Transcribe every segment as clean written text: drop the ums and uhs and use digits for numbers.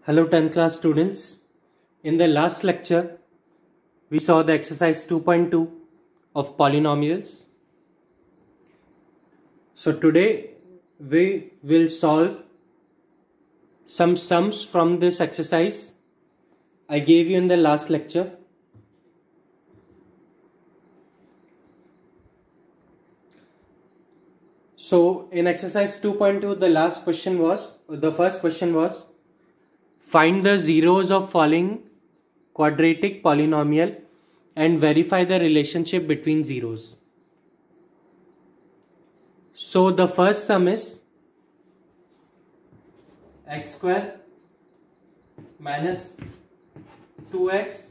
Hello 10th class students. In the last lecture, we saw the exercise 2.2 of polynomials. So today we will solve some sums from this exercise I gave you in the last lecture. So in exercise 2.2, the first question was, find the zeros of following quadratic polynomial and verify the relationship between zeros. So the first sum is x square minus 2x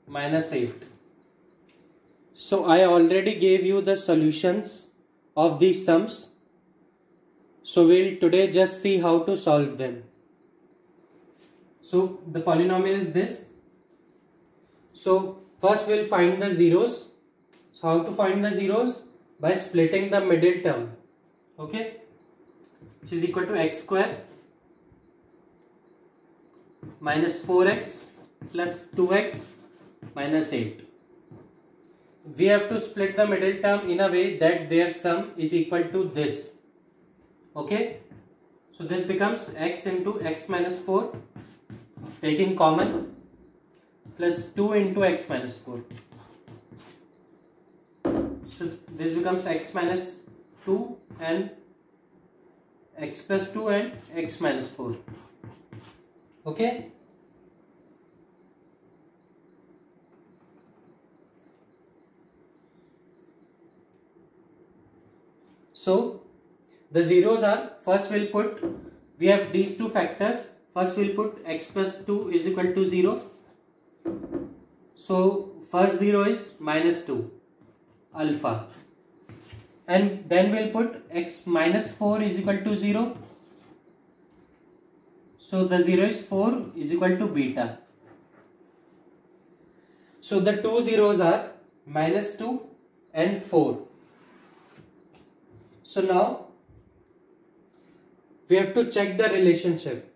minus 8. So I already gave you the solutions of these sums. So we'll today just see how to solve them. So the polynomial is this. So first we'll find the zeros. So how to find the zeros? By splitting the middle term. Okay, which is equal to x square minus 4x plus 2x minus 8. We have to split the middle term in a way that their sum is equal to this. Okay, so this becomes x into x minus 4, taking common, plus 2 into x minus 4. So this becomes x minus 2 and x plus 2 and x minus 4. Okay. So the zeros are, first we have these two factors. First we'll put x plus 2 is equal to 0. So first 0 is minus 2 alpha. And then we'll put x minus 4 is equal to 0. So the 0 is 4 is equal to beta. So the two zeros are minus 2 and 4. So now we have to check the relationship.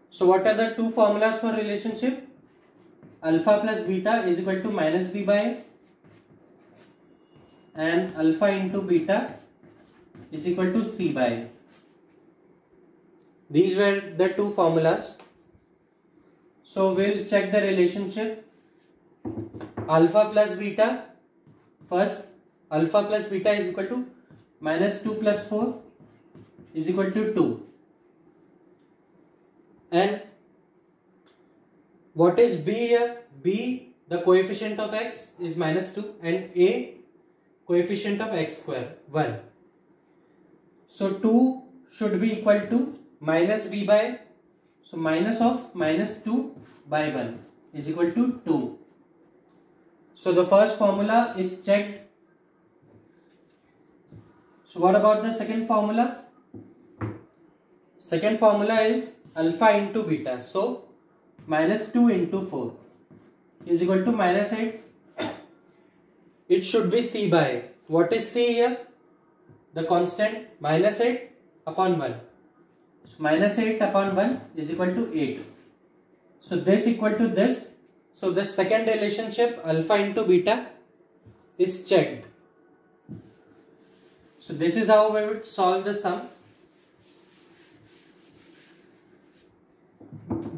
So what are the two formulas for relationship? Alpha plus beta is equal to minus b by a, and alpha into beta is equal to c by a. These were the two formulas. So we'll check the relationship. Alpha plus beta, first alpha plus beta is equal to minus 2 plus 4 is equal to 2. And what is b here? B, the coefficient of x is minus 2 and a, coefficient of x square 1. So 2 should be equal to minus b by, so minus of minus 2 by 1 is equal to 2. So the first formula is checked. So what about the second formula? Second formula is alpha into beta. So minus 2 into 4 is equal to minus 8. It should be c by a. What is c here? The constant minus 8 upon 1. So minus 8 upon 1 is equal to 8. So this equal to this. So the second relationship alpha into beta is checked. So this is how we would solve the sum.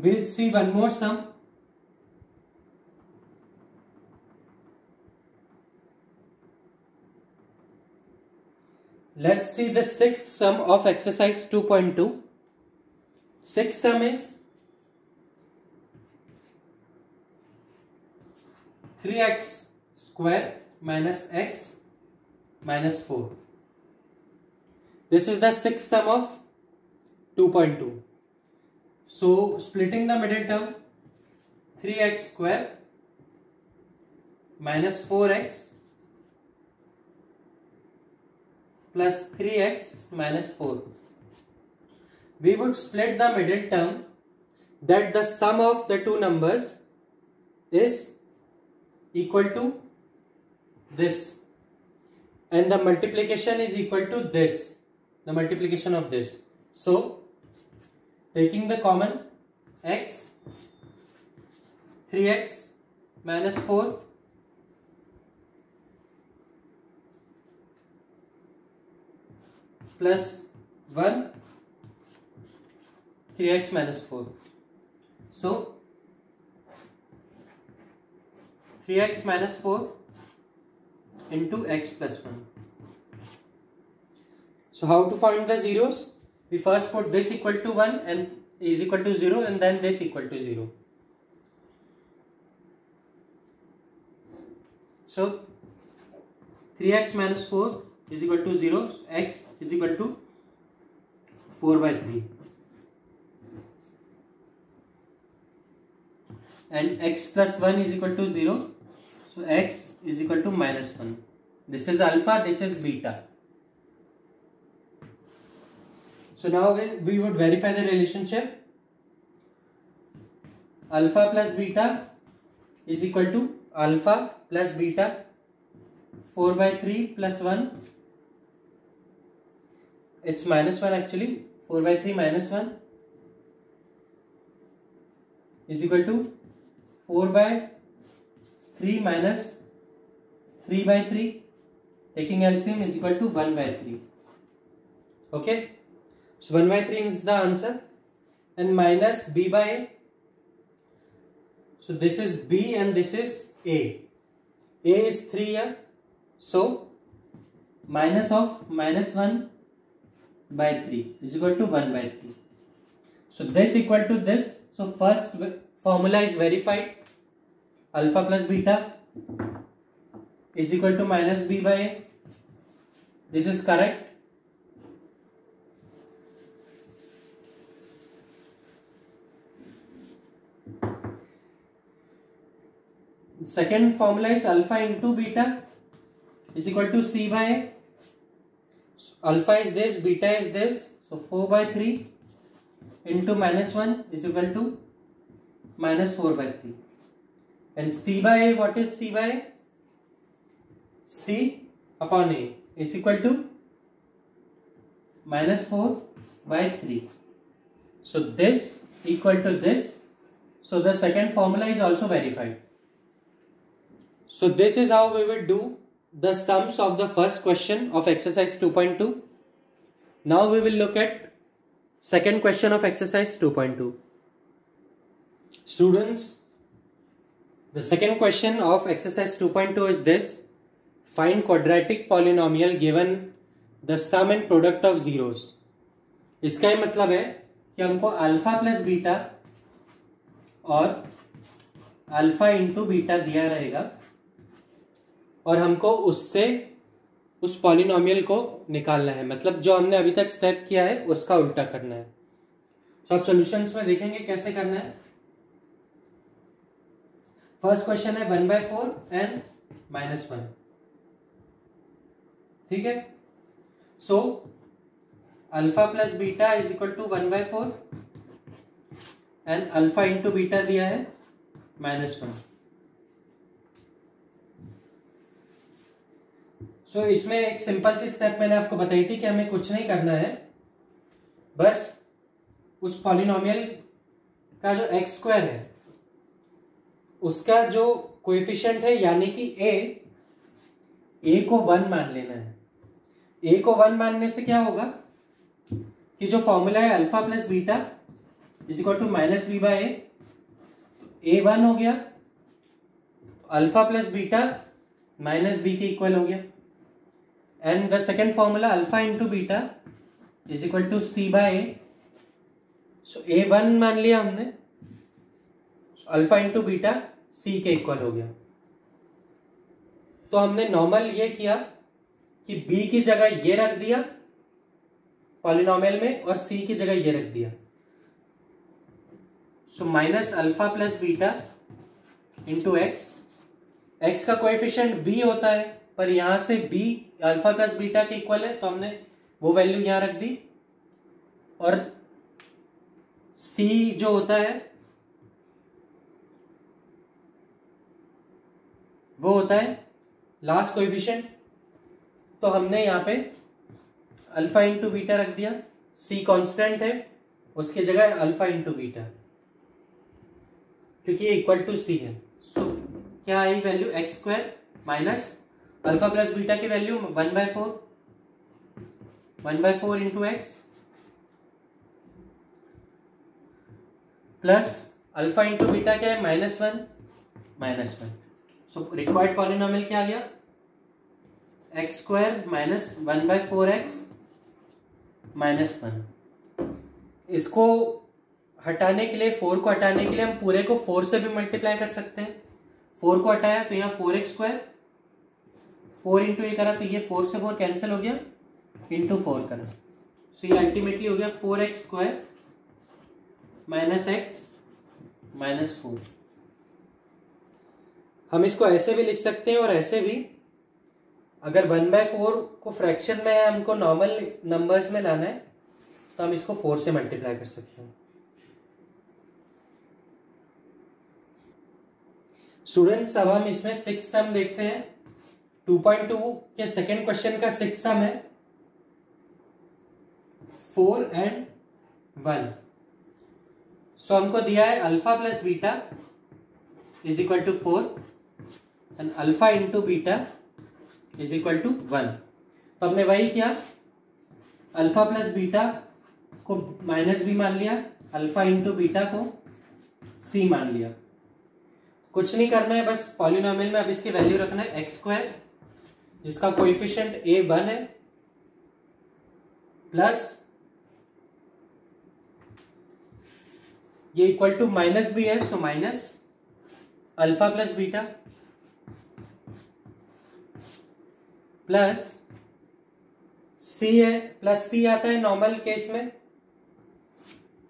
We'll see one more sum. Let's see the sixth sum of exercise 2.2. Sixth sum is 3x square minus x minus 4. This is the sixth sum of 2.2. So splitting the middle term, 3x square minus 4x plus 3x minus 4. We would split the middle term that the sum of the two numbers is equal to this and the multiplication is equal to this, the multiplication of this. So taking the common, x 3x minus 4 plus 1 3x minus 4. So 3x minus 4 into x plus 1. So how to find the zeros? We first put this equal to 1 and is equal to 0 and then this equal to 0. So 3x minus 4 is equal to 0. So x is equal to 4 by 3. And x plus 1 is equal to 0. So x is equal to minus 1. This is alpha, this is beta. So now we would verify the relationship. Alpha plus beta is equal to alpha plus beta 4 by 3 plus 1. It's minus 1 actually. 4 by 3 minus 1 is equal to 4 by 3 minus 3 by 3. Taking LCM is equal to 1 by 3. Okay. So 1 by 3 is the answer. And minus b by a. So this is b and this is a. A is 3 here. So minus of minus 1 by 3 is equal to 1 by 3. So this equal to this. So first formula is verified. Alpha plus beta is equal to minus b by a. This is correct. Second formula is alpha into beta is equal to c by a. So alpha is this, beta is this. So 4 by 3 into minus 1 is equal to minus 4 by 3. And c by a, what is c by a? C upon a is equal to minus 4 by 3. So this equal to this. So the second formula is also verified. So this is how we will do the sums of the first question of exercise 2.2. Now we will look at second question of exercise 2.2. Students, the second question of exercise 2.2 is this. Find quadratic polynomial given the sum and product of zeros. इसका ही मतलब है कि हमको alpha plus beta और alpha into beta दिया रहेगा और हमको उससे उस पॉलिनोमियल को निकालना है. मतलब जो हमने अभी तक स्टेप किया है उसका उल्टा करना है. तो आप सॉल्यूशंस में देखेंगे कैसे करना है. फर्स्ट क्वेश्चन है 1/4 एंड -1. ठीक है. So alpha plus beta is equal to 1/4 and alpha into beta दिया है -1. सो इसमें एक सिंपल सी स्टेप मैंने आपको बताई थी कि हमें कुछ नहीं करना है, बस उस पॉलिनोमियल का जो x² है उसका जो कोएफिशिएंट है यानी कि a को 1 मान लेना है. a को 1 मानने से क्या होगा कि जो फॉर्मूला है alpha plus beta is equal to minus b by a 1 हो गया, alpha plus beta minus b के इक्वल हो गया. And the second formula alpha into beta is equal to c by a. So a1 मान लिया हमने, alpha into beta सी के equal हो गया. तो हमने नॉर्मल ये किया कि b की जगह ये रख दिया पॉलिनोमियल में और c की जगह ये रख दिया. सो minus alpha plus beta into x का कोएफिशिएंट b होता है, पर यहां से b अल्फा प्लस बीटा के इक्वल है तो हमने वो वैल्यू यहां रख दी. और c जो होता है वो होता है लास्ट कोएफिशिएंट, तो हमने यहाँ पे अल्फा इंटू बीटा रख दिया. c कांस्टेंट है, उसकी जगह अल्फा इंटू बीटा. क्योंकि ये इक्वल टू सी है। सो क्या आई value x square minus alpha plus beta की value 1/4 into x plus alpha into beta क्या है -1। सो रिक्वायर्ड पॉलिनोमियल क्या आ गया एक्स स्क्वायर माइनस 1/4x -1। इसको हटाने के लिए 4 को हटाने के लिए हम पूरे को 4 से भी मल्टीप्लाई कर सकते हैं। 4 को हटाया तो यहाँ 4x स्क्वायर 4 इंटू ये करा तो ये 4 से 4 कैंसिल हो गया इंटू 4 करा। सो ये अल्टीमेटली हो गया 4x square minus x minus 4। हम इसको ऐसे भी लिख सकते हैं और ऐसे भी। अगर 1/4 को फ्रैक्शन में हमको नॉर्मल नंबर्स में लाना है तो हम इसको 4 से मल्टीप्लाई कर सकते हैं। स्टूडेंट्स अब हम इसमें 6 सम देखते हैं। 2.2 के सेकेंड क्वेश्चन का 6 सम है 4 and 1। सो हमको दिया है alpha plus beta is equal to 4 and alpha into beta is equal to 1। तो हमने वही किया, अल्फा प्लस बीटा को माइनस बी मान लिया, अल्फा इंटू बीटा को सी मान लिया। कुछ नहीं करना है, बस पॉलिनोमियल में अब इसकी वैल्यू रखना है एक्स स्क्वायर जिसका कोएफिशिएंट ए 1 है प्लस ये इक्वल टू माइनस भी है, so minus alpha plus beta plus c है, प्लस सी आता है नॉर्मल केस में,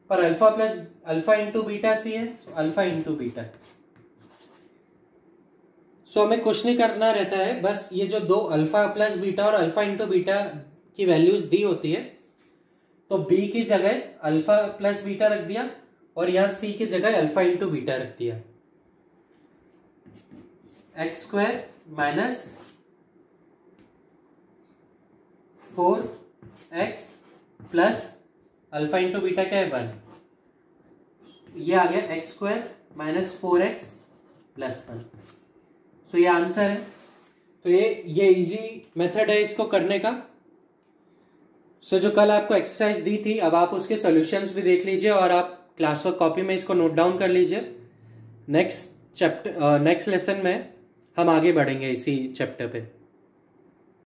पर अल्फा इंटू बीटा सी है, सो अल्फा इंटू बीटा। सो हमें कुछ नहीं करना रहता है, बस ये जो दो अल्फा प्लस बीटा और अल्फा इंटू बीटा की वैल्यूज दी होती है तो बी की जगह अल्फा प्लस बीटा रख दिया और यहां सी की जगह अल्फा इंटू बीटा रख दिया। X square minus 4x plus alpha into beta क्या है 1। ये आ गया x square minus 4x plus 1। सो ये आंसर है। तो ये इजी मेथड है इसको करने का। सो जो कल आपको एक्सरसाइज दी थी अब आप उसके सॉल्यूशंस भी देख लीजिए और आप क्लास वर्क कॉपी में इसको नोट डाउन कर लीजिए। नेक्स्ट लेसन में हम आगे बढ़ेंगे इसी चैप्टर पे।